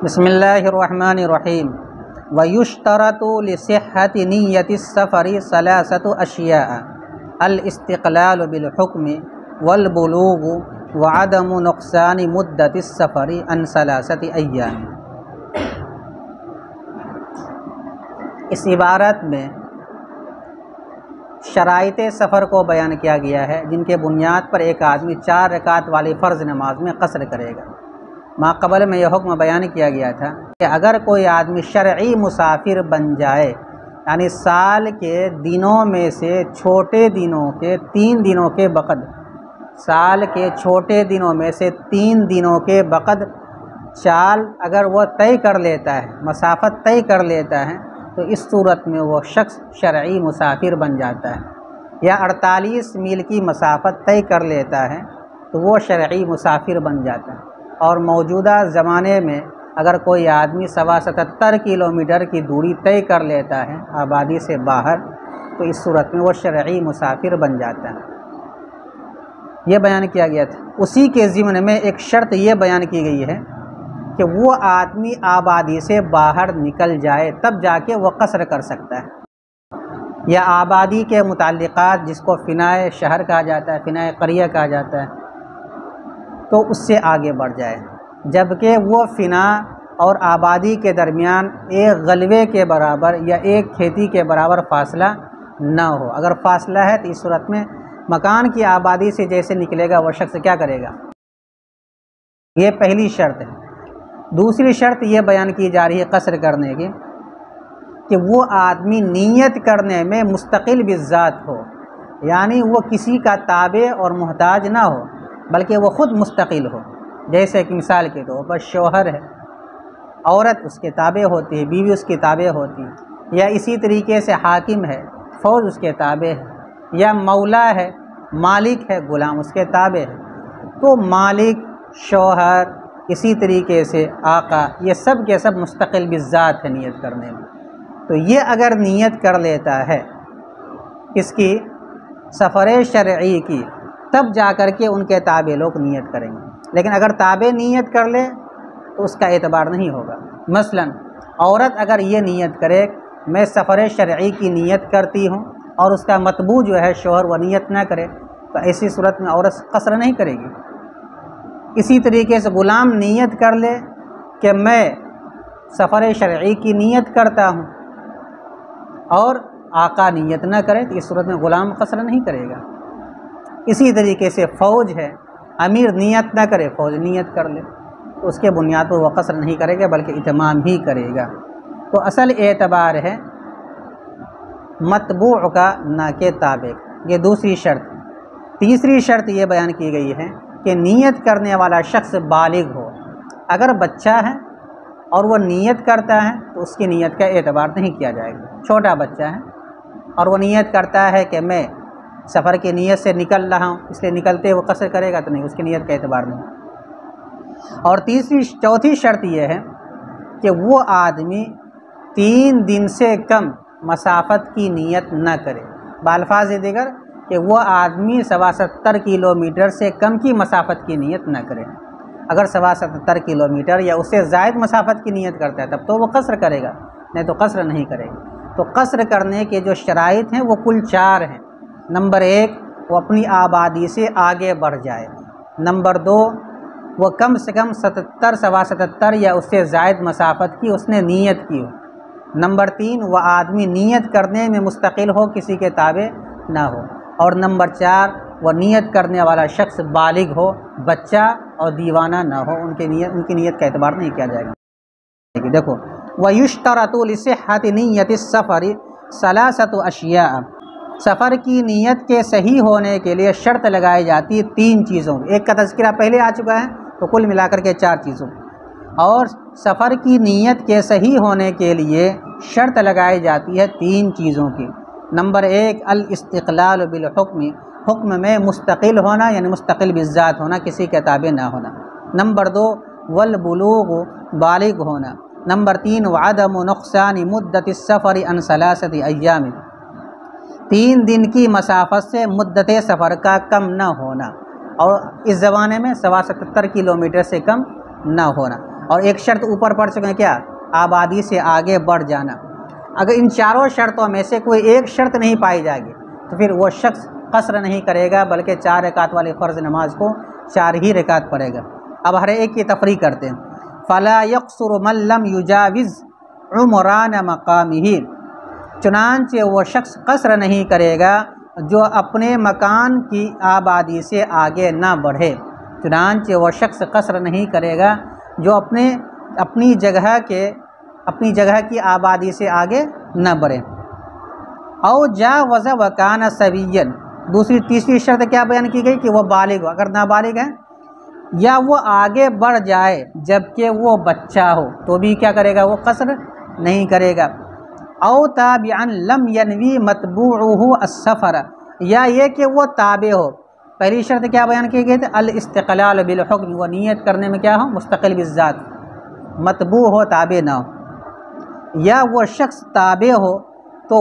بسم اللہ الرحمن الرحیم وَيُشْتَرَطُ لِصِحَّةِ نِيَّةِ السَّفَرِ ثَلَاثَةُ أَشْيَاءَ الاستقلال بالحکم والبلوغ وعدم نقصان مدت السفر عن 3 ایام۔ اس عبارت میں شرائط سفر کو بیان کیا گیا ہے جن کے بنیاد پر ایک آدمی 4 رکعت والی فرض نماز میں قصر کرے گا۔ ما قبل میں یہ حکم بیان کیا گیا تھا کہ اگر کوئی آدمی شرعی مسافر بن جائے، یعنی سال کے دنوں میں سے چھوٹے دنوں کے 3 دنوں کے بقد، سال کے چھوٹے دنوں میں سے 3 دنوں کے بقد چال اگر وہ طے کر لیتا ہے، مسافت طے کر لیتا ہے، تو اس صورت میں وہ شخص شرعی مسافر بن جاتا ہے۔ یا 48 میل کی مسافت طے کر لیتا ہے تو وہ شرعی مسافر بن جاتا ہے۔ اور موجودہ زمانے میں اگر کوئی آدمی 77 کلومیٹر کی دوری طے کر لیتا ہے آبادی سے باہر، تو اس صورت میں وہ شرعی مسافر بن جاتا ہے۔ یہ بیان کیا گیا تھا۔ اسی کے ضمن میں ایک شرط یہ بیان کی گئی ہے کہ وہ آدمی آبادی سے باہر نکل جائے تب جا کے وہ قصر کر سکتا ہے، یا آبادی کے متعلقات جس کو فنائے شہر کہا جاتا ہے، فنائے قریہ کہا جاتا ہے، تو اس سے آگے بڑھ جائے، جبکہ وہ فنا اور آبادی کے درمیان ایک غلبے کے برابر یا ایک کھیتی کے برابر فاصلہ نہ ہو۔ اگر فاصلہ ہے تو اس صورت میں مکان کی آبادی سے جیسے نکلے گا وہ شخص کیا کرے گا؟ یہ پہلی شرط ہے۔ دوسری شرط یہ بیان کی جا رہی ہے قصر کرنے کی کہ وہ آدمی نیت کرنے میں مستقل بالذات ہو، یعنی وہ کسی کا تابع اور محتاج نہ ہو بلکہ وہ خود مستقل ہو۔ جیسے کہ مثال کے طور پر شوہر ہے، عورت اس کے تابع ہوتی ہے، بیوی اس کے تابع ہوتی ہے، یا اسی طریقے سے حاکم ہے، فوج اس کے تابع ہے، یا مولا ہے، مالک ہے، غلام اس کے تابع ہے۔ تو مالک، شوہر، اسی طریقے سے آقا، یہ سب کے سب مستقل بالذات ہے نیت کرنے میں۔ تو یہ اگر نیت کر لیتا ہے اس کی سفر شرعی کی، تب جا کر کے ان کے تابع لوگ نیت کریں گے، لیکن اگر تابع نیت کر لے تو اس کا اعتبار نہیں ہوگا۔ مثلا عورت اگر یہ نیت کرے میں سفر شرعی کی نیت کرتی ہوں اور اس کا مطبوع جو ہے شوہر وہ نیت نہ کرے، تو ایسی صورت میں عورت قصر نہیں کرے گی۔ اسی طریقے سے غلام نیت کر لے کہ میں سفر شرعی کی نیت کرتا ہوں اور آقا نیت نہ کرے تو اس صورت میں غلام قصر نہیں کرے گا۔ اسی طریقے سے فوج ہے، امیر نیت نہ کرے، فوج نیت کر لے تو اس کے بنیاد پر وہ قصر نہیں کرے گا بلکہ اتمام ہی کرے گا۔ تو اصل اعتبار ہے مطبوع کا نہ کہ تابع۔ یہ دوسری شرط۔ تیسری شرط یہ بیان کی گئی ہے کہ نیت کرنے والا شخص بالغ ہو۔ اگر بچہ ہے اور وہ نیت کرتا ہے تو اس کی نیت کا اعتبار نہیں کیا جائے گا۔ چھوٹا بچہ ہے اور وہ نیت کرتا ہے کہ میں سفر کی نیت سے نکل رہا ہوں، اس لیے نکلتے وہ قصر کرے گا تو نہیں، اس کی نیت کا اعتبار نہیں۔ اور چوتھی شرط یہ ہے کہ وہ آدمی 3 دن سے کم مسافت کی نیت نہ کرے۔ بالفاظ دیگر کہ وہ آدمی 77 کلومیٹر سے کم کی مسافت کی نیت نہ کرے۔ اگر 77 کلومیٹر یا اس سے زائد مسافت کی نیت کرتا ہے تب تو وہ قصر کرے گا، نہیں تو قصر نہیں کرے گا۔ تو قصر کرنے کے جو شرائط ہیں وہ کل 4 ہیں۔ نمبر 1 وہ اپنی آبادی سے آگے بڑھ جائے۔ نمبر 2 وہ کم سے کم 77 سوا 77 یا اس سے زائد مسافت کی اس نے نیت کی ہو۔ نمبر 3 وہ آدمی نیت کرنے میں مستقل ہو، کسی کے تابع نہ ہو۔ اور نمبر 4 وہ نیت کرنے والا شخص بالغ ہو، بچہ اور دیوانہ نہ ہو، ان کی نیت کا اعتبار نہیں کیا جائے گا۔ دیکھو وَيُشْتَرَطُ لِصِحَّةِ نِيَّةِ السَّفَرِ 3 أشياء، سفر کی نیت کے صحیح ہونے کے لیے شرط لگائی جاتی ہے 3 چیزوں کی۔ ایک کا تذکرہ پہلے آ چکا ہے تو کل ملا کر کے 4 چیزوں کی۔ اور سفر کی نیت کے صحیح ہونے کے لیے شرط لگائی جاتی ہے 3 چیزوں کی۔ نمبر 1 الاستقلال بالحکم، حکم میں مستقل ہونا یعنی مستقل بالذات ہونا، کسی کے تابع نہ ہونا۔ نمبر 2 والبلوغ، بالغ ہونا۔ نمبر 3 وعدم نقصان مدت السفر عن 3 ایام، 3 دن کی مسافت سے مدت سفر کا کم نہ ہونا، اور اس زمانے میں 77 کلومیٹر سے کم نہ ہونا۔ اور ایک شرط اوپر پڑھ چکے ہیں کیا؟ آبادی سے آگے بڑھ جانا۔ اگر ان چاروں شرطوں میں سے کوئی ایک شرط نہیں پائی جائے گی تو پھر وہ شخص قصر نہیں کرے گا، بلکہ 4 رکعت والی فرض نماز کو 4 ہی رکعت پڑھے گا۔ اب ہر ایک کی تفریق کرتے ہیں۔ فَلَا يَقْصُرُ مَن لَّمْ يُجَاوِزْ عُمْرَانَ مَقَامِهِ، چنانچہ وہ شخص قصر نہیں کرے گا جو اپنے مکان کی آبادی سے آگے نہ بڑھے۔ چنانچہ وہ شخص قصر نہیں کرے گا جو اپنی جگہ کی آبادی سے آگے نہ بڑھے۔ او جاوز وکان صبیا، تیسری شرط کیا بیان کی گئی کہ وہ بالغ ہو، اگر نابالغ ہے یا وہ آگے بڑھ جائے جبکہ وہ بچہ ہو تو بھی کیا کرے گا؟ وہ قصر نہیں کرے گا۔ او تابعا لم ینوی متبوعہ السفر، یا یہ کہ وہ تابع ہو۔ پہلی شرط کیا بیان کی گئی تھی؟ الاستقلال بالحکم، وہ نیت کرنے میں کیا ہو؟ مستقل بالذات، متبوع ہو، تابع نہ ہو۔ یا وہ شخص تابع ہو تو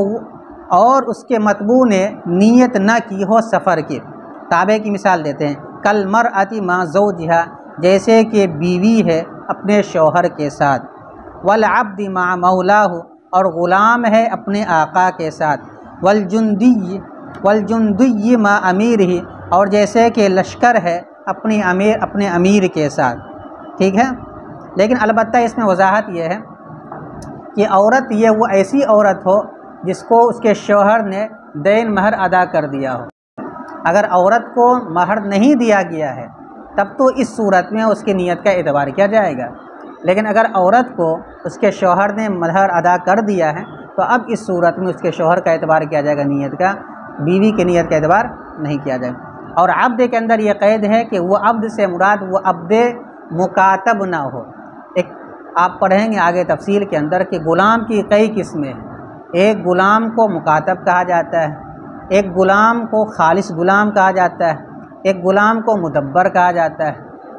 اور اس کے متبوع نے نیت نہ کی ہو سفر کی۔ تابع کی مثال دیتے ہیں، کالمرأۃ مع زوجہا، جیسے کہ بیوی ہے اپنے شوہر کے ساتھ، والعبد مع مولاہ، اور غلام ہے اپنے آقا کے ساتھ، والجندی مع امیرہ، اور جیسے کہ لشکر ہے اپنے امیر کے ساتھ۔ ٹھیک ہے، لیکن البتہ اس میں وضاحت یہ ہے کہ عورت وہ ایسی عورت ہو جس کو اس کے شوہر نے دین مہر ادا کر دیا ہو۔ اگر عورت کو مہر نہیں دیا گیا ہے تب تو اس صورت میں اس کی نیت کا اعتبار کیا جائے گا، لیکن اگر عورت کو اس کے شوہر نے مہر ادا کر دیا ہے تو اب اس صورت میں اس کے شوہر کا اعتبار کیا جائے گا، نیت کا، بیوی کی نیت کا اعتبار نہیں کیا جائے گا۔ اور عبد کے اندر یہ قید ہے کہ وہ عبد سے مراد وہ عبد مکاتب نہ ہو۔ آپ پڑھیں گے آگے تفصیل کے اندر کہ غلام کی کئی قسمیں ہیں۔ ایک غلام کو مکاتب کہا جاتا ہے، ایک غلام کو خالص غلام کہا جاتا ہے، ایک غلام کو مدبر کہا جاتا ہے،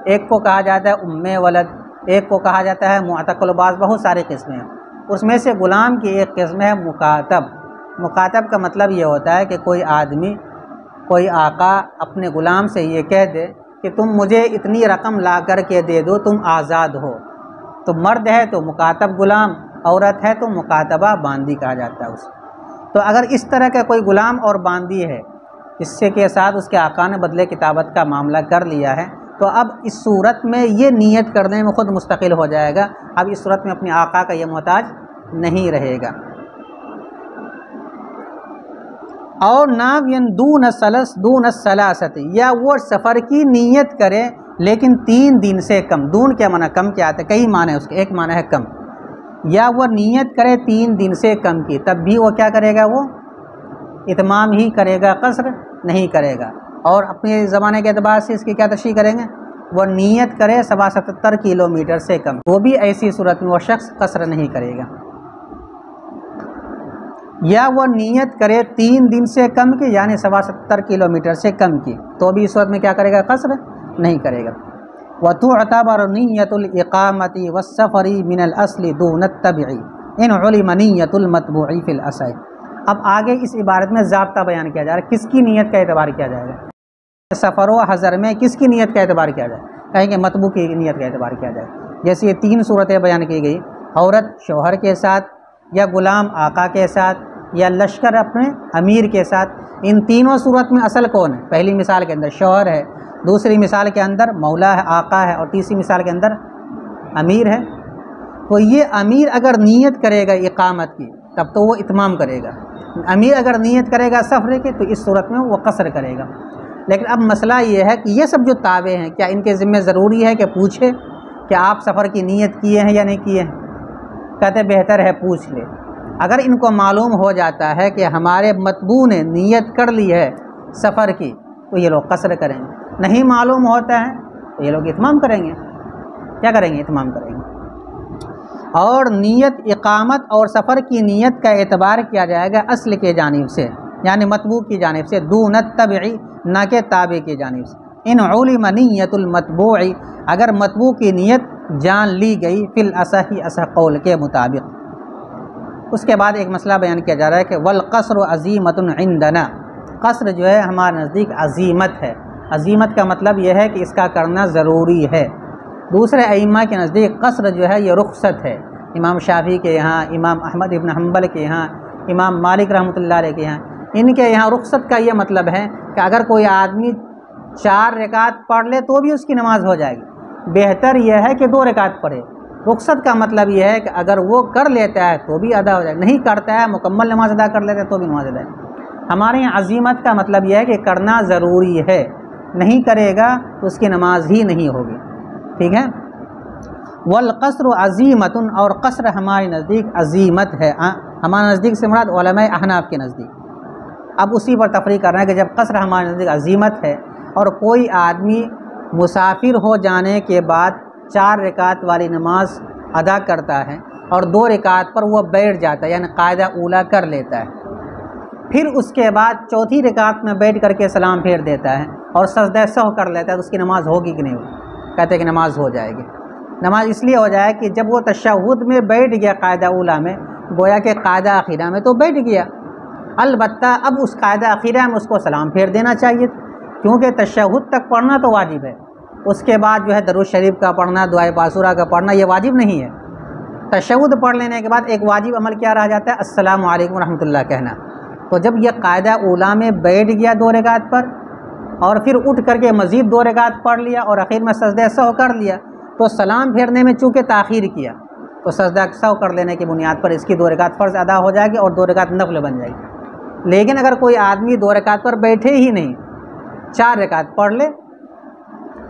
ایک کو کہا جاتا ہے ام ولد، ایک کو کہا جاتا ہے معتق الباز، بہت ساری قسمیں ہیں۔ اس میں سے غلام کی ایک قسم ہے مکاتب۔ مکاتب کا مطلب یہ ہوتا ہے کہ کوئی آدمی، کوئی آقا اپنے غلام سے یہ کہہ دے کہ تم مجھے اتنی رقم لا کر کے دے دو، تم آزاد ہو۔ تو مرد ہے تو مکاتب غلام، عورت ہے تو مکاتبہ باندی کہا جاتا ہے اسے۔ تو اگر اس طرح کا کوئی غلام اور باندی ہے اس سے کے ساتھ اس کے آقا نے بدلے کتابت کا معاملہ کر لیا ہے تو اب اس صورت میں یہ نیت کرنے میں خود مستقل ہو جائے گا، اب اس صورت میں اپنے آقا کا یہ محتاج نہیں رہے گا۔ اور ناوین دون الثلاثۃ، یا وہ سفر کی نیت کرے لیکن 3 دن سے کم۔ دون کیا معنی؟ کم کیا آتا ہے؟ کئی معنی ہے اس کے، ایک معنی ہے کم۔ یا وہ نیت کرے 3 دن سے کم کی، تب بھی وہ کیا کرے گا؟ وہ اتمام ہی کرے گا، قصر نہیں کرے گا۔ اور اپنے زمانے کے اعتبار سے اس کی کیا تشریح کریں گے؟ وہ نیت کرے 77 کلومیٹر سے کم، وہ بھی ایسی صورت میں وہ شخص قصر نہیں کرے گا۔ یا وہ نیت کرے 3 دن سے کم کی، یعنی 77 کلومیٹر سے کم کی، تو بھی اس صورت میں کیا کرے گا؟ قصر نہیں کرے گا۔ وَتُعْتَبَرُ نِيَّةُ الْإِقَامَةِ وَالسَّفَرِ مِنَ الْأَصْلِ دُونَ التَّبْعِ إِنْ عُلِمَ نِيَّةُ الْمَتْبُوعِ فِي الْأَصْلِ۔ اب آگے اس عبارت میں ضابطہ بیان کیا جا رہا ہے، کس کی نیت کا اعتبار کیا جائے گا؟ سفر و حضر میں کس کی نیت کا اعتبار کیا جائے؟ کہیں گے متبوع کی نیت کا اعتبار کیا جائے۔ جیسے یہ 3 صورتیں بیان کی گئی، عورت شوہر کے ساتھ، یا غلام آقا کے ساتھ، یا لشکر اپنے امیر کے ساتھ، ان تینوں صورت میں اصل کون ہے؟ پہلی مثال کے اندر شوہر ہے، دوسری مثال کے اندر مولا ہے، آقا ہے، اور تیسری مثال کے اندر امیر ہے۔ تو یہ امیر اگر نیت کرے گا اقامت کی تب تو وہ اتمام کرے گا، امیر اگر نیت کرے گا سفر کی تو اس صورت میں وہ قصر کرے گا۔ لیکن اب مسئلہ یہ ہے کہ یہ سب جو تابع ہیں کیا ان کے ذمہ ضروری ہے کہ پوچھے کہ آپ سفر کی نیت کیے ہیں یا نہیں کیے ہیں؟ کہتے بہتر ہے پوچھ لے۔ اگر ان کو معلوم ہو جاتا ہے کہ ہمارے متبوع نے نیت کر لی ہے سفر کی تو یہ لوگ قصر کریں گے، نہیں معلوم ہوتا ہے تو یہ لوگ اتمام کریں گے۔ کیا کریں گے؟ اتمام کریں گے۔ اور نیت اقامت اور سفر کی نیت کا اعتبار کیا جائے گا اصل کے جانب سے، یعنی متبوع کی جانب سے، دون التبع، نہ کہ تابع کی جانب سے۔ ان علم نیت المتبوع، اگر متبوع کی نیت جان لی گئی فی الاصح، اصح قول کے مطابق۔ اس کے بعد ایک مسئلہ بیان کیا جا رہا ہے کہ والقصر عزیمت عندنا، قصر جو ہے ہمارے نزدیک عزیمت ہے۔ عزیمت کا مطلب یہ ہے کہ اس کا کرنا ضروری ہے۔ دوسرے ائمہ کے نزدیک قصر جو ہے یہ رخصت ہے، امام شافعی کے یہاں، امام احمد ابن حنبل کے یہاں، امام مالک رحمۃ اللہ علیہ کے یہاں، ان کے یہاں رخصت کا یہ مطلب ہے کہ اگر کوئی آدمی 4 رکعت پڑھ لے تو بھی اس کی نماز ہو جائے گی، بہتر یہ ہے کہ 2 رکعت پڑھے۔ رخصت کا مطلب یہ ہے کہ اگر وہ کر لیتا ہے تو بھی ادا ہو جائے، نہیں کرتا ہے مکمل نماز ادا کر لیتا ہے تو بھی نماز ادا ہے۔ ہمارے یہاں عزیمت کا مطلب یہ ہے کہ کرنا ضروری ہے، نہیں کرے گا تو اس کی نماز ہی نہیں ہوگی، ٹھیک ہے۔ والقصر عزیمت، اور قصر ہمارے نزدیک عزیمت ہے، ہمارے نزدیک سے مراد علماء احناف کے نزدیک۔ اب اسی پر تفریق کر رہے ہیں کہ جب قصر ہمارے نزدیک عزیمت ہے اور کوئی آدمی مسافر ہو جانے کے بعد 4 رکعت والی نماز ادا کرتا ہے اور 2 رکعت پر وہ بیٹھ جاتا ہے، یعنی قاعدہ اولیٰ کر لیتا ہے، پھر اس کے بعد 4تھی رکعت میں بیٹھ کر کے سلام پھیر دیتا ہے اور سجدہ سہو کر لیتا ہے، تو اس کی نماز ہوگی کہ نہیں ہوگی؟ کہتے ہیں کہ نماز ہو جائے گی۔ نماز اس لیے ہو جائے کہ جب وہ تشہد میں بیٹھ گیا قاعدہ اولیٰ میں، گویا کہ قاعدہ اخیرہ میں تو بیٹھ گیا، البتہ اب اس قاعدہ اخیرہ میں اس کو سلام پھیر دینا چاہیے، کیونکہ تشہد تک پڑھنا تو واجب ہے، اس کے بعد جو ہے درود شریف کا پڑھنا، دعائے پاسورہ کا پڑھنا یہ واجب نہیں ہے۔ تشہد پڑھ لینے کے بعد ایک واجب عمل کیا رہ جاتا ہے؟ السلام علیکم ورحمۃ اللہ کہنا۔ تو جب یہ قاعدہ اولیٰ میں بیٹھ گیا 2 رکعت پر اور پھر اٹھ کر کے مزید 2 رکعت پڑھ لیا اور آخر میں سجدہ سہو کر لیا، تو سلام پھیرنے میں چونکہ تاخیر کیا تو سجدہ سہو کر لینے کی بنیاد پر اس کی 2 رکعت فرض ادا ہو جائے گی اور 2 رکعت نفل بن جائے گی۔ لیکن اگر کوئی آدمی 2 رکعت پر بیٹھے ہی نہیں، 4 رکعت پڑھ لے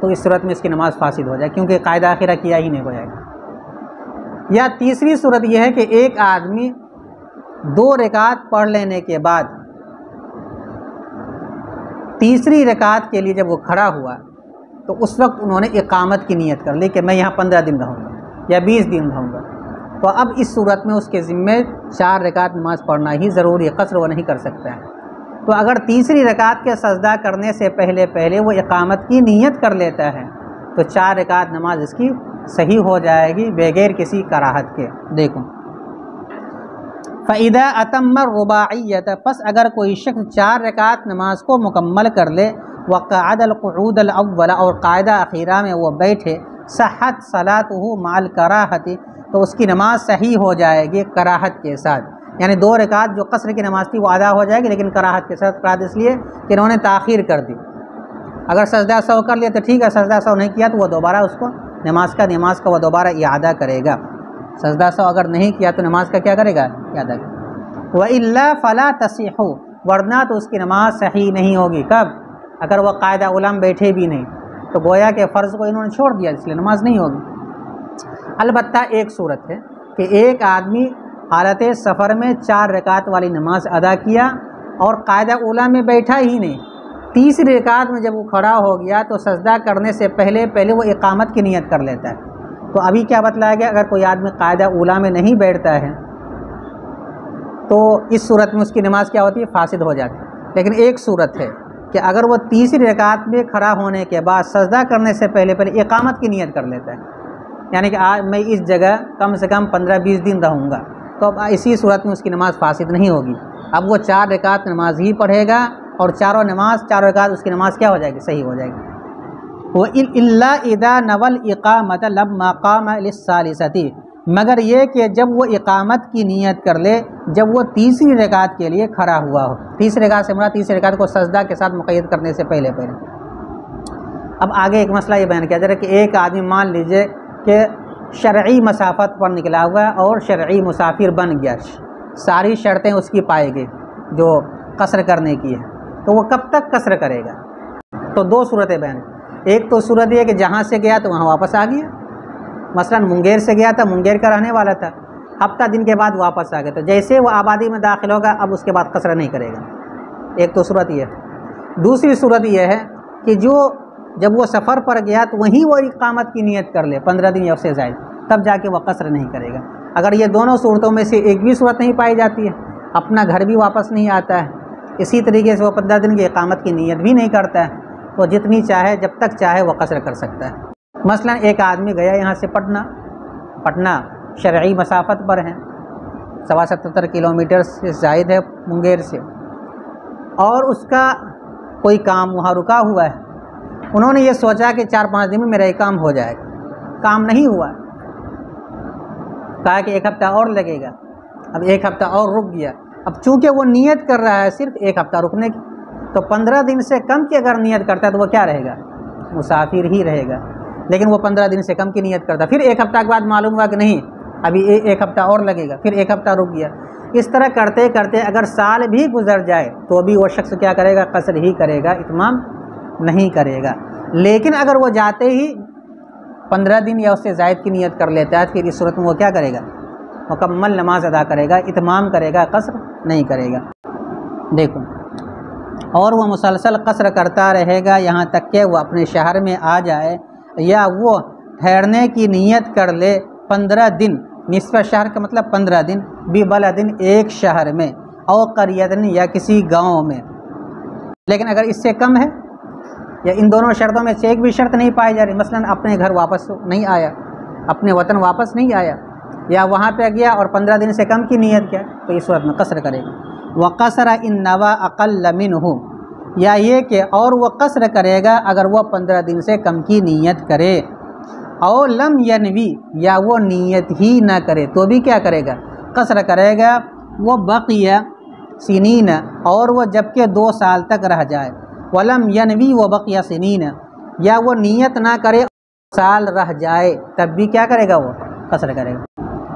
تو اس صورت میں اس کی نماز فاسد ہو جائے، کیونکہ قاعدہ آخرہ کیا ہی نہیں ہو جائے گا۔ یا تیسری صورت یہ ہے کہ ایک آدمی 2 رکعت پڑھ لینے کے بعد تیسری رکعت کے لیے جب وہ کھڑا ہوا تو اس وقت انہوں نے اقامت کی نیت کر لی کہ میں یہاں 15 دن رہوں گا یا 20 دن رہوں گا، تو اب اس صورت میں اس کے ذمے 4 رکعت نماز پڑھنا ہی ضروری ہے، قصر وہ نہیں کر سکتا ہے۔ تو اگر تیسری رکعت کے سجدہ کرنے سے پہلے وہ اقامت کی نیت کر لیتا ہے تو 4 رکعت نماز اس کی صحیح ہو جائے گی بغیر کسی کراہت کے۔ دیکھو فَإِذَا أَتَمَّ الرُّبَاعِيَّةَ، پس اگر کوئی شخص 4 رکعت نماز کو مکمل کر لے، وَقَعَدَ الْقُعُودَ الْأَوَّلَ، اور قاعدہ اخیرہ میں وہ بیٹھے، صحت صلاتہ مع الکراہۃ، تو اس کی نماز صحیح ہو جائے گی کراہت کے ساتھ، یعنی 2 رکعت جو قصر کی نماز تھی وہ ادا ہو جائے گی لیکن کراہت کے ساتھ، کراہت اس لیے کہ انہوں نے تاخیر کر دی۔ اگر سجدہ سہو کر لیا تو ٹھیک ہے، سجدہ سہو نہیں کیا تو وہ دوبارہ اس کو نماز کا وہ دوبارہ اعادہ کرے گا، سجدہ سہو اگر نہیں کیا تو نماز کا کیا کرے گا؟ اعادہ کرے گا۔ وَإِلَّا فَلَا تَصِحُّ، ورنہ تو اس کی نماز صحیح نہیں ہوگی۔ کب؟ اگر وہ قاعدہ اولیٰ میں بیٹھے بھی نہیں تو گویا کہ فرض کو انہوں نے چھوڑ دیا، اس لیے نماز نہیں ہوگی۔ البتہ ایک صورت ہے کہ ایک آدمی حالت سفر میں 4 رکعت والی نماز ادا کیا اور قاعدہ اولیٰ میں بیٹھا ہی نہیں، تیسری رکعت میں جب وہ کھڑا ہو گیا تو سجدہ کرنے سے پہلے وہ اقامت کی نیت کر لیتا ہے۔ تو ابھی کیا بتلایا گیا؟ اگر کوئی آدمی قاعدہ اولیٰ میں نہیں بیٹھتا ہے تو اس صورت میں اس کی نماز کیا ہوتی ہے؟ فاسد ہو جاتی ہے۔ لیکن ایک صورت ہے کہ اگر وہ تیسری رکعت میں کھڑا ہونے کے بعد سجدہ کرنے سے پہلے اقامت کی نیت کر لیتا ہے، یعنی کہ آج میں اس جگہ کم سے کم 15-20 دن رہوں گا، تو اب اسی صورت میں اس کی نماز فاسد نہیں ہوگی، اب وہ 4 رکعت نماز ہی پڑھے گا اور چاروں رکعت اس کی نماز کیا ہو جائے گی؟ صحیح ہو جائے گی۔ وَإِلَّا إِذَا نَوَى الْإِقَامَةَ لَمَّا قَامَ لِلثَّالِثَةِ، مگر یہ کہ جب وہ اقامت کی نیت کر لے جب وہ تیسری رکعت کے لیے کھڑا ہوا ہو، تیسری رکعت سے مراد تیسری رکعت کو سجدہ کے ساتھ مقید کرنے سے پہلے۔ اب آگے ایک مسئلہ یہ بیان کیا جا رہا ہے کہ ایک آدمی مان لیجئے کہ شرعی مسافت پر نکلا ہوا ہے اور شرعی مسافر بن گیا، ساری شرطیں اس کی پائے گئی جو قصر کرنے کی ہے، تو وہ کب تک قصر کرے گا؟ تو 2 صورتیں بیان، ایک تو صورت یہ کہ جہاں سے گیا تو وہاں واپس آ گیا، مثلا منگیر سے گیا تھا، منگیر کا رہنے والا تھا، ہفتہ دن کے بعد واپس آ گیا، تو جیسے وہ آبادی میں داخل ہوگا اب اس کے بعد قصر نہیں کرے گا، ایک تو صورت یہ ہے۔ دوسری صورت یہ ہے کہ جب وہ سفر پر گیا تو وہیں وہ اقامت کی نیت کر لے 15 دن یا اس سے زائد، تب جا کے وہ قصر نہیں کرے گا۔ اگر یہ دونوں صورتوں میں سے ایک بھی صورت نہیں پائی جاتی ہے، اپنا گھر بھی واپس نہیں آتا ہے، اسی طریقے سے وہ 15 دن کی اقامت کی نیت بھی نہیں کرتا ہے، تو جتنی چاہے جب تک چاہے وہ قصر کر سکتا ہے۔ مثلا ایک آدمی گیا یہاں سے پٹنہ شرعی مسافت پر ہے، 77 کلومیٹر سے زائد ہے منگیر سے، اور اس کا کوئی کام وہاں رکا ہوا ہے، انہوں نے یہ سوچا کہ 4-5 دن میں میرا یہ کام ہو جائے گا، کام نہیں ہوا، کہا کہ 1 ہفتہ اور لگے گا، اب 1 ہفتہ اور رک گیا، اب چونکہ وہ نیت کر رہا ہے صرف 1 ہفتہ رکنے کی، تو 15 دن سے کم کی اگر نیت کرتا ہے تو وہ کیا رہے گا؟ مسافر ہی رہے گا۔ لیکن وہ 15 دن سے کم کی نیت کرتا، پھر 1 ہفتہ کے بعد معلوم ہوا کہ نہیں ابھی 1 ہفتہ اور لگے گا، پھر 1 ہفتہ رک گیا، اس طرح کرتے کرتے اگر سال بھی گزر جائے تو بھی وہ شخص کیا کرے گا؟ قصر ہی کرے گا، اتمام نہیں کرے گا۔ لیکن اگر وہ جاتے ہی 15 دن یا اس سے زائد کی نیت کر لیتا ہے پھر اس صورت میں وہ کیا کرے گا؟ مکمل نماز ادا کرے گا، اتمام کرے گا، قصر نہیں کرے گا۔ دیکھو، اور وہ مسلسل قصر کرتا رہے گا یہاں تک کہ وہ اپنے شہر میں آ جائے، یا وہ ٹھہرنے کی نیت کر لے 15 دن، نصف شہر کا مطلب 15 دن، ببلدن ایک شہر میں، او قریتن یا کسی گاؤں میں۔ لیکن اگر اس سے کم ہے یا ان دونوں شرطوں میں سے ایک بھی شرط نہیں پائی جا رہی، مثلا اپنے گھر واپس نہیں آیا، اپنے وطن واپس نہیں آیا، یا وہاں پہ گیا اور 15 دن سے کم کی نیت کیا، تو اس صورت میں قصر کرے گا۔ وقصر ان نوى اقل منه، یا یہ کہ اور وہ قصر کرے گا اگر وہ 15 دن سے کم کی نیت کرے، او لم ینوی، یا وہ نیت ہی نہ کرے تو بھی کیا کرے گا؟ قصر کرے گا۔ وہ بقیہ سنین، اور وہ جبکہ 2 سال تک رہ جائے، ولم ینوی و بقیہ سنین، یا وہ نیت نہ کرے سال رہ جائے تب بھی کیا کرے گا؟ وہ قصر کرے گا۔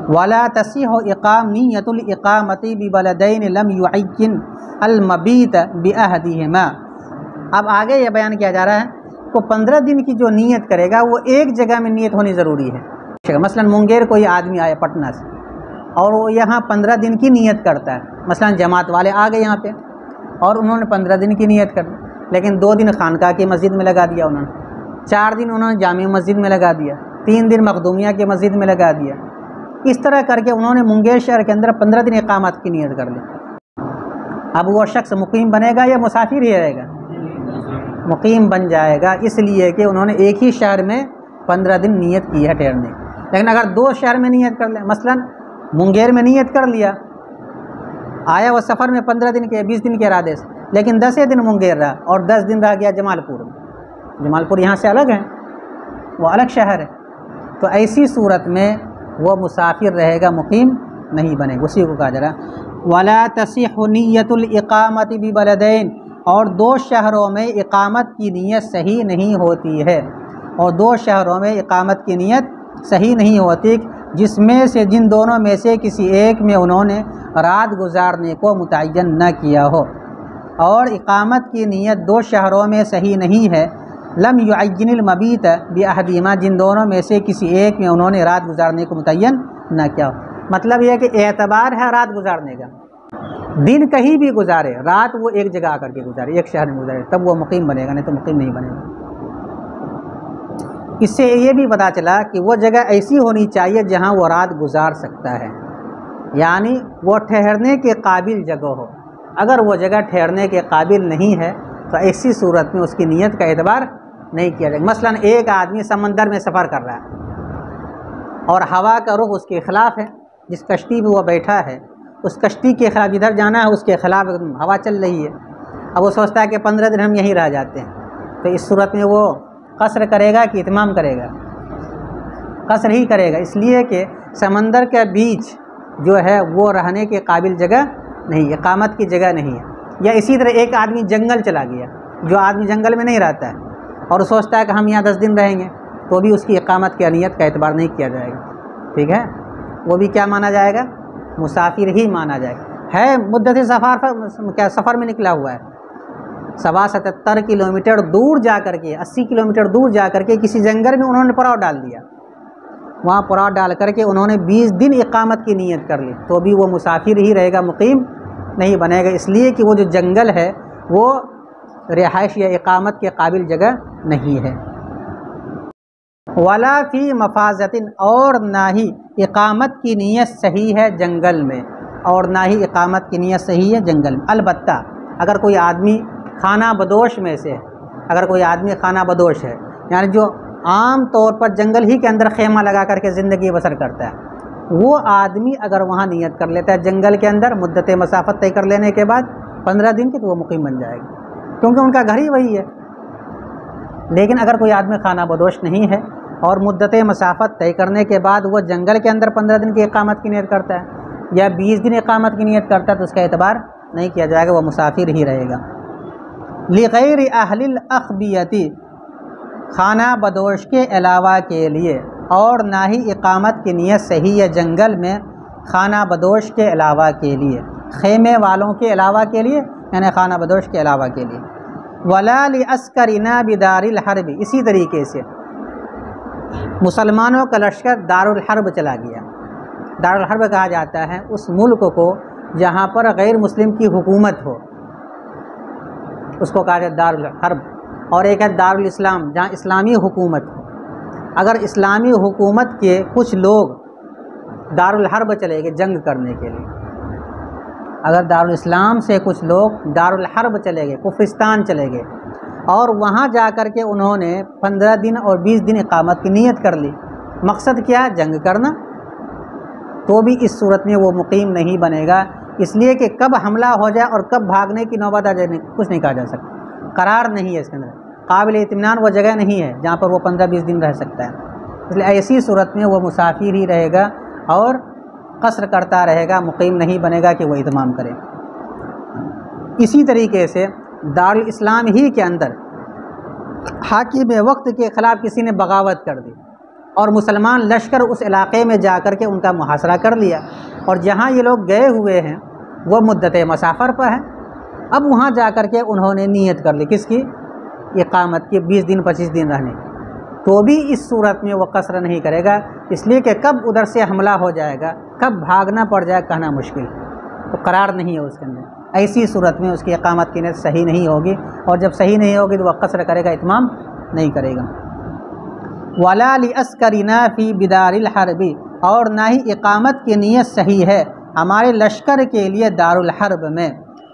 ولا تصح نیت الاقامۃ ببلدین لم یعین المبیت باحدہما۔ اب آگے یہ بیان کیا جا رہا ہے کہ 15 دن کی جو نیت کرے گا وہ ایک جگہ میں نیت ہونی ضروری ہے۔ مثلا منگیر کوئی آدمی آیا پٹنہ سے اور وہ یہاں 15 دن کی نیت کرتا ہے، مثلا جماعت والے آ گئے یہاں پہ اور انہوں نے 15 دن کی نیت کر لی، لیکن 2 دن خانقاہ کی مسجد میں لگا دیا، انہوں نے 4 دن انہوں نے جامع مسجد میں لگا دیا، 3 دن مخدومیہ کی مسجد میں لگا دیا، اس طرح کر کے انہوں نے منگیر شہر کے اندر 15 دن اقامت کی نیت کر لی۔ اب وہ شخص مقیم بنے گا یا مسافر ہی رہے گا؟ مقیم بن جائے گا، اس لیے کہ انہوں نے ایک ہی شہر میں 15 دن نیت کی ہے ٹھہرنے۔ لیکن اگر 2 شہر میں نیت کر لیں، مثلا منگیر میں نیت کر لیا، آیا وہ سفر میں 15 دن کے 20 دن کے ارادے سے، لیکن 10 دن منگیر رہا اور 10 دن رہ گیا جمال پور میں، جمال پور یہاں سے الگ ہے، وہ الگ شہر ہے، تو ایسی صورت میں وہ مسافر رہے گا، مقیم نہیں بنے گا۔ اسی کو کہا جا رہا ولا تصح نیت الاقامۃ ببلدین، اور 2 شہروں میں اقامت کی نیت صحیح نہیں ہوتی ہے، اور 2 شہروں میں اقامت کی نیت صحیح نہیں ہوتی جس میں سے جن دونوں میں سے کسی ایک میں انہوں نے رات گزارنے کو متعین نہ کیا ہو، اور اقامت کی نیت 2 شہروں میں صحیح نہیں ہے، لم یعین المبیت باحدہما، جن دونوں میں سے کسی ایک میں انہوں نے رات گزارنے کو متعین نہ کیا ہو۔ مطلب یہ کہ اعتبار ہے رات گزارنے کا، دن کہیں بھی گزارے، رات وہ ایک جگہ آ کر کے گزارے، ایک شہر میں گزارے، تب وہ مقیم بنے گا، نہیں تو مقیم نہیں بنے گا۔ اس سے یہ بھی پتہ چلا کہ وہ جگہ ایسی ہونی چاہیے جہاں وہ رات گزار سکتا ہے، یعنی وہ ٹھہرنے کے قابل جگہ ہو۔ اگر وہ جگہ ٹھہرنے کے قابل نہیں ہے تو ایسی صورت میں اس کی نیت کا اعتبار نہیں کیا جائے گا۔ مثلا ایک آدمی سمندر میں سفر کر رہا ہے اور ہوا کا رخ اس کے خلاف ہے، جس کشتی میں وہ بیٹھا ہے اس کشتی کے خلاف، جدھر جانا ہے اس کے خلاف ہوا چل رہی ہے، اب وہ سوچتا ہے کہ 15 دن ہم یہیں رہ جاتے ہیں، تو اس صورت میں وہ قصر کرے گا کہ اتمام کرے گا؟ قصر ہی کرے گا، اس لیے کہ سمندر کے بیچ جو ہے وہ رہنے کے قابل جگہ نہیں، اقامت کی جگہ نہیں ہے۔ یا اسی طرح ایک آدمی جنگل چلا گیا، جو آدمی جنگل میں نہیں رہتا ہے اور سوچتا ہے کہ ہم یہاں 10 دن رہیں گے، تو بھی اس کی اقامت کی نیت کا اعتبار نہیں کیا جائے گا، ٹھیک ہے؟ وہ بھی کیا مانا جائے گا؟ مسافر ہی مانا جائے گا۔ ہے مدت سفر میں نکلا ہوا ہے، 77 کلومیٹر دور جا کر کے، 80 کلومیٹر دور جا کر کے کسی جنگل میں انہوں نے پڑاؤ ڈال دیا، وہاں پڑاؤ ڈال کر کے انہوں نے 20 دن اقامت کی نیت کر لی، تو بھی وہ مسافر ہی رہے گا، مقیم نہیں بنے گا، اس لیے کہ وہ جو جنگل ہے وہ رہائش یا اقامت کے قابل جگہ نہیں ہے۔ ولا فی مفازۃ، اور نہ ہی اقامت کی نیت صحیح ہے جنگل میں، اور نہ ہی اقامت کی نیت صحیح ہے جنگل میں۔ البتہ اگر کوئی آدمی خانہ بدوش میں سے، اگر کوئی آدمی خانہ بدوش ہے، یعنی جو عام طور پر جنگل ہی کے اندر خیمہ لگا کر کے زندگی بسر کرتا ہے، وہ آدمی اگر وہاں نیت کر لیتا ہے جنگل کے اندر مدت مسافت طے کر لینے کے بعد 15 دن کی، تو وہ مقیم بن جائے گا، کیونکہ ان کا گھر ہی وہی ہے۔ لیکن اگر کوئی آدمی خانہ بدوش نہیں ہے اور مدت مسافت طے کرنے کے بعد وہ جنگل کے اندر 15 دن کی اقامت کی نیت کرتا ہے یا 20 دن اقامت کی نیت کرتا ہے تو اس کا اعتبار نہیں کیا جائے گا، وہ مسافر ہی رہے گا۔ لغیر اہل الاخبیتی، خانہ بدوش کے علاوہ کے لیے، اور نہ ہی اقامت کی نیت صحیح ہے جنگل میں خانہ بدوش کے علاوہ کے لیے، خیمے والوں کے علاوہ کے لیے یعنی خانہ بدوش کے علاوہ کے لیے۔ ولا لعسکرنا بدار الحرب، اسی طریقے سے مسلمانوں کا لشکر دار الحرب چلا گیا۔ دار الحرب کہا جاتا ہے اس ملک کو جہاں پر غیر مسلم کی حکومت ہو، اس کو کہا جاتا ہے دار الحرب، اور ایک ہے دار الاسلام جہاں اسلامی حکومت ہو۔ اگر اسلامی حکومت کے کچھ لوگ دار الحرب چلے گئے جنگ کرنے کے لیے، اگر دارالاسلام سے کچھ لوگ دار الحرب چلے گئے، کفرستان چلے گئے، اور وہاں جا کر کے انہوں نے 15 دن اور 20 دن اقامت کی نیت کر لی، مقصد کیا؟ جنگ کرنا، تو بھی اس صورت میں وہ مقیم نہیں بنے گا، اس لیے کہ کب حملہ ہو جائے اور کب بھاگنے کی نوبت آ جائے کچھ نہیں کہا جا سکتا، قرار نہیں ہے اس کے اندر، قابل اطمینان وہ جگہ نہیں ہے جہاں پر وہ 15-20 دن رہ سکتا ہے، اس لیے ایسی صورت میں وہ مسافر ہی رہے گا اور قصر کرتا رہے گا، مقیم نہیں بنے گا کہ وہ اتمام کرے۔ اسی طریقے سے دارالاسلام ہی کے اندر حاکم وقت کے خلاف کسی نے بغاوت کر دی اور مسلمان لشکر اس علاقے میں جا کر کے ان کا محاصرہ کر لیا، اور جہاں یہ لوگ گئے ہوئے ہیں وہ مدت مسافر پر ہے، اب وہاں جا کر کے انہوں نے نیت کر لی کس کی؟ اقامت کی، 20 دن 25 دن رہنے، تو بھی اس صورت میں وہ قصر نہیں کرے گا، اس لیے کہ کب ادھر سے حملہ ہو جائے گا، کب بھاگنا پڑ جائے کہنا مشکل، تو قرار نہیں ہے اس کے اندر۔ ایسی صورت میں اس کی اقامت کی نیت صحیح نہیں ہوگی، اور جب صحیح نہیں ہوگی تو وہ قصر کرے گا، اتمام نہیں کرے گا۔ ولا لعسکرنا فی بدار الحرب، اور نہ ہی اقامت کی نیت صحیح ہے ہمارے لشکر کے لیے دار الحرب میں۔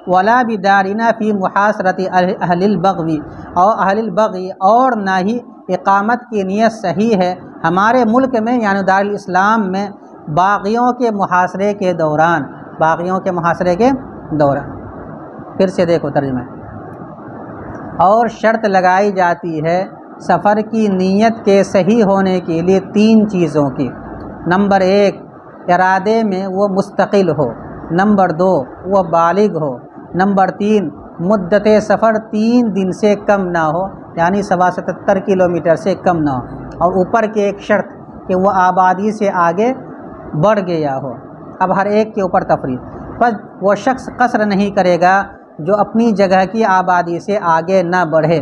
ولا بدارنا فی محاصرۃ اہل البغی، اور اہل البغی، اور نہ ہی اقامت کی نیت صحیح ہے ہمارے ملک میں یعنی دارالاسلام میں باغیوں کے محاصرے کے دوران، باغیوں کے محاصرے کے دوران۔ پھر سے دیکھو ترجمہ، اور شرط لگائی جاتی ہے سفر کی نیت کے صحیح ہونے کے لیے 3 چیزوں کی۔ نمبر 1 ارادے میں وہ مستقل ہو، نمبر 2 وہ بالغ ہو، نمبر 3 مدت سفر 3 دن سے کم نہ ہو یعنی 77 کلومیٹر سے کم نہ ہو، اور اوپر کے ایک شرط کہ وہ آبادی سے آگے بڑھ گیا ہو۔ اب ہر ایک کے اوپر تفریق، بس وہ شخص قصر نہیں کرے گا جو اپنی جگہ کی آبادی سے آگے نہ بڑھے،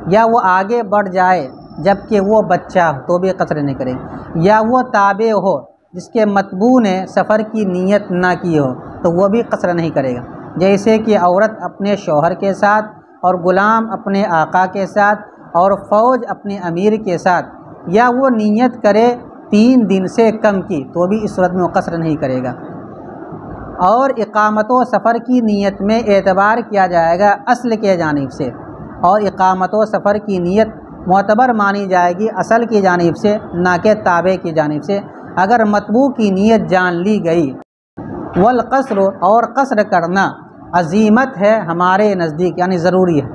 یا وہ آگے بڑھ جائے جبکہ وہ بچہ ہو تو بھی قصر نہیں کرے، یا وہ تابع ہو جس کے متبوع نے سفر کی نیت نہ کی ہو تو وہ بھی قصر نہیں کرے گا، جیسے کہ عورت اپنے شوہر کے ساتھ، اور غلام اپنے آقا کے ساتھ، اور فوج اپنے امیر کے ساتھ، یا وہ نیت کرے 3 دن سے کم کی تو بھی اس صورت میں وہ قصر نہیں کرے گا۔ اور اقامت و سفر کی نیت میں اعتبار کیا جائے گا اصل کے جانب سے، اور اقامت و سفر کی نیت معتبر مانی جائے گی اصل کی جانب سے نہ کہ تابع کی جانب سے، اگر متبوع کی نیت جان لی گئی۔ والقصر، اور قصر کرنا عزیمت ہے ہمارے نزدیک یعنی ضروری ہے،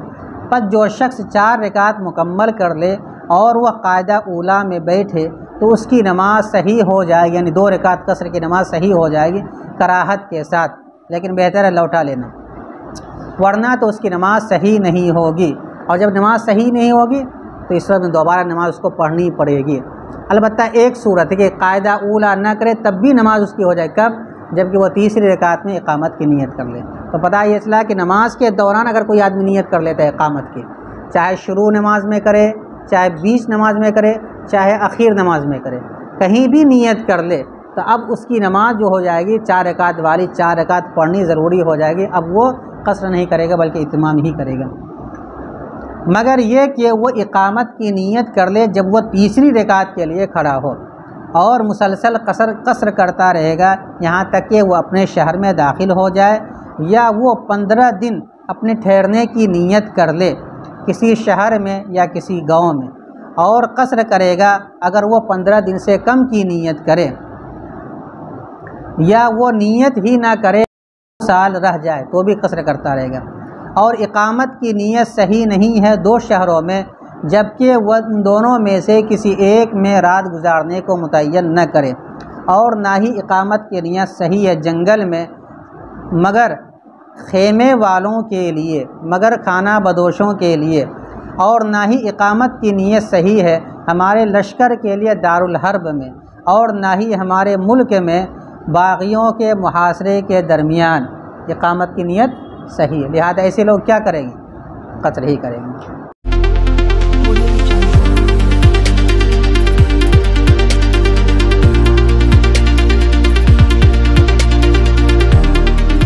پس جو شخص 4 رکعت مکمل کر لے اور وہ قاعدہ اولا میں بیٹھے تو اس کی نماز صحیح ہو جائے گی، یعنی 2 رکعت قصر کی نماز صحیح ہو جائے گی کراہت کے ساتھ، لیکن بہتر ہے لوٹا لینا، ورنہ تو اس کی نماز صحیح نہیں ہوگی، اور جب نماز صحیح نہیں ہوگی تو اس وقت میں دوبارہ نماز اس کو پڑھنی پڑے گی۔ البتہ ایک صورت ہے کہ قاعدہ اولا نہ کرے تب بھی نماز اس کی ہو جائے، کب؟ جبکہ وہ 3ری رکعت میں اقامت کی نیت کر لے، تو پتہ یہ اصلاح کہ نماز کے دوران اگر کوئی آدمی نیت کر لیتا ہے اقامت کی، چاہے شروع نماز میں کرے، چاہے بیچ نماز میں کرے، چاہے اخیر نماز میں کرے، کہیں بھی نیت کر لے تو اب اس کی نماز جو ہو جائے گی 4 رکعت والی 4 رکعت پڑھنی ضروری ہو جائے گی، اب وہ قصر نہیں کرے گا بلکہ اتمام ہی کرے گا، مگر یہ کہ وہ اقامت کی نیت کر لے جب وہ 3ری رکعت کے لیے کھڑا ہو، اور مسلسل قصر کرتا رہے گا یہاں تک کہ وہ اپنے شہر میں داخل ہو جائے، یا وہ 15 دن اپنے ٹھہرنے کی نیت کر لے کسی شہر میں یا کسی گاؤں میں، اور قصر کرے گا اگر وہ 15 دن سے کم کی نیت کرے، یا وہ نیت ہی نہ کرے سال رہ جائے تو بھی قصر کرتا رہے گا۔ اور اقامت کی نیت صحیح نہیں ہے 2 شہروں میں جبکہ وہ ان دونوں میں سے کسی ایک میں رات گزارنے کو متعین نہ کرے، اور نہ ہی اقامت کی نیت صحیح ہے جنگل میں مگر خیمے والوں کے لیے، مگر خانہ بدوشوں کے لیے، اور نہ ہی اقامت کی نیت صحیح ہے ہمارے لشکر کے لیے دارالحرب میں، اور نہ ہی ہمارے ملک میں باغیوں کے محاصرے کے درمیان اقامت کی نیت صحیح ہے۔ لہذا ایسے لوگ کیا کریں گے؟ قتل ہی کریں گے۔